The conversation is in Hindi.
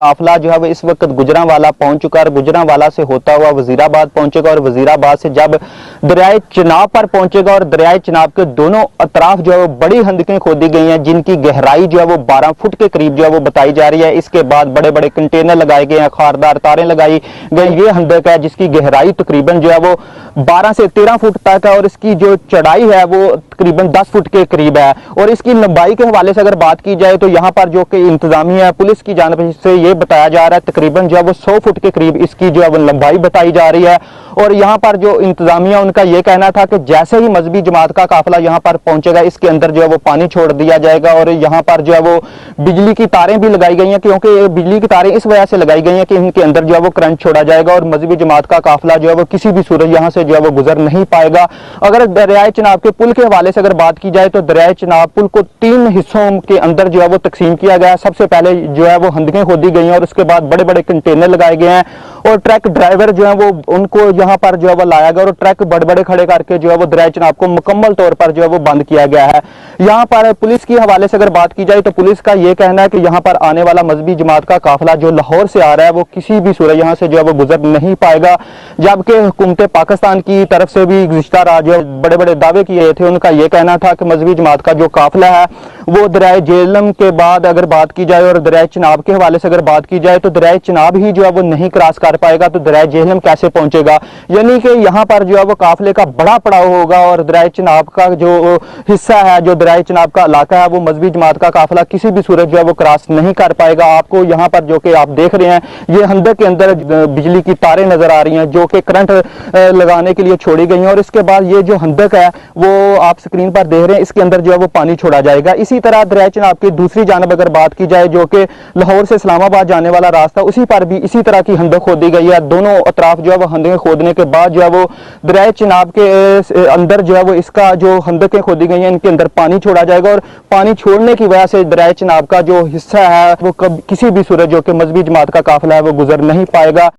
काफिला जो है वो इस वक्त गुजरांवाला पहुंच चुका है और गुजरांवाला से होता हुआ वजीराबाद पहुंचेगा और वजीराबाद से जब दरियाए चिनाब पर पहुंचेगा और दरियाए चिनाब के दोनों अतराफ जो है वो बड़ी हंदकें खोदी गई हैं जिनकी गहराई जो है वो 12 फुट के करीब जो है वो बताई जा रही है। इसके बाद बड़े बड़े कंटेनर लगाए गए हैं, खारदार तारें लगाई गई। ये हंदक है जिसकी गहराई तकरीबन जो है वो 12 से 13 फुट तक है और इसकी जो चौड़ाई है वो तकरीबन 10 फुट के करीब है। और इसकी लंबाई के हवाले से अगर बात की जाए तो यहाँ पर जो कि इंतजामिया पुलिस की जानिब से ये बताया जा रहा है तकरीबन जो है वो 100 फुट के करीब इसकी जो है वो लंबाई बताई जा रही है। और यहाँ पर जो इंतजामिया उनका ये कहना था कि जैसे ही मजहबी जमात का काफिला यहाँ पर पहुंचेगा इसके अंदर जो है वो पानी छोड़ दिया जाएगा और यहाँ पर जो है वो बिजली की तारें भी लगाई गई हैं, क्योंकि बिजली की तारें इस वजह से लगाई गई हैं कि इनके अंदर जो है वो करंट छोड़ा जाएगा और मजहबी जमात का काफिला जो है वो किसी भी सूरत यहाँ से जो है वो गुजर नहीं पाएगा। अगर दरियाए चिनाब के पुल के हवाले से अगर बात की जाए तो दरियाए चिनाब पुल को 3 हिस्सों के अंदर जो है वो तकसीम किया गया है। सबसे पहले जो है वो हंदकें खोदी गई हैं और उसके बाद बड़े बड़े कंटेनर लगाए गए हैं और ट्रक ड्राइवर जो है वो उनको यहाँ पर जो है वो लाया गया और ट्रक बड़े बड़े खड़े करके जो है वो दरियाए चिनाब को मुकम्मल तौर पर जो है वो बंद किया गया है। यहाँ पर पुलिस के हवाले से अगर बात की जाए तो पुलिस का ये कहना है कि यहाँ पर आने वाला मजहबी जमात का काफिला जो लाहौर से आ रहा है वो किसी भी सूरत यहाँ से जो है वो गुजर नहीं पाएगा, जबकि हुकूमत पाकिस्तान की तरफ से भी गुज़िश्ता रात जो बड़े बड़े दावे किए थे। उनका ये कहना था कि मजहबी जमात का जो काफिला है वो दरियाए झेलम के बाद अगर बात की जाए और दरियाए चिनाब के हवाले से अगर बात की जाए तो दरियाए चिनाब ही जो है वो नहीं क्रॉस कर पाएगा तो दरियाए झेलम कैसे पहुंचेगा। यानी कि यहाँ पर जो है वो काफिले का बड़ा पड़ाव होगा और दरियाए चिनाब का जो हिस्सा है, जो दरियाए चिनाब का इलाका है, वो मजहबी जमात का काफिला किसी भी सूरत जो है वो क्रॉस नहीं कर पाएगा। आपको यहाँ पर जो कि आप देख रहे हैं ये हंदक के अंदर बिजली की तारें नजर आ रही हैं जो कि करंट लगाने के लिए छोड़ी गई हैं और इसके बाद ये जो हंदक है वो आप स्क्रीन पर देख रहे हैं, इसके अंदर जो है वो पानी छोड़ा जाएगा। इसी तरह दरियाए चिनाब की दूसरी जानब अगर बात की जाए जो कि लाहौर से इस्लामाबाद जाने वाला रास्ता, उसी पर भी इसी तरह की हंदक खोदी गई है। दोनों अतराफ जो है वो हंदकें खोदने के बाद जो है वो दरियाए चिनाब के अंदर जो है वो इसका जो हंदकें खोदी गई हैं इनके अंदर पानी छोड़ा जाएगा और पानी छोड़ने की वजह से दरियाए चिनाब का जो हिस्सा है वो किसी भी सूरत जो कि मजहबी जमात का काफिला है वो गुजर नहीं पाएगा।